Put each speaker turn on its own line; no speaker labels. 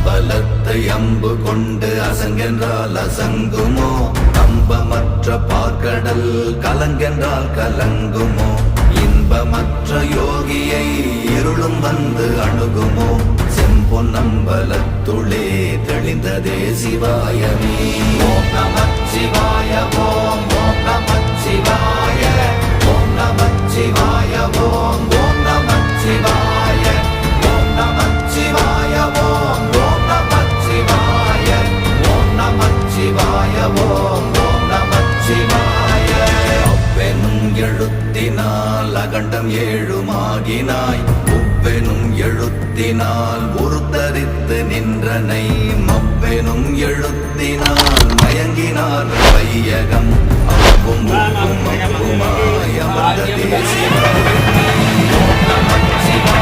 அம்பலத்தை அம்பு கொண்டு அசங்கென்றால் அசங்குமோ? நம்பமற்ற பார்க்கடல் கலங்கென்றால் கலங்குமோ? இன்பமற்ற யோகியை இருளும் வந்து அணுகுமோ? செம்பொன்னம்பலத்துளே தெளிந்ததே சிவாயமே. ஓம் நமச்சிவாய ஓம் ஓம் நமச்சிவாய ஓம் நமச்சிவாய ஓம் ஓம் நமச்சிவாய ஓம் நமச்சிவாய ஓம் ஓம் நமச்சிவாய ஓம் நமச்சிவாய ஓம் ஓம் நமச்சிவாய. அவ்வெனும் எழுத்தினால் அகண்டம் ஏழுமாகினாய், உவ்வெனும் எழுத்தினால் உருத்தரித்து நின்றனை, மவ்வெனும் எழுத்தினால் மயங்கினார் வையகம். அவ்வும் அவ்வுமாய் அமர்ந்த தேசிய ஓம் நமச்சிவாய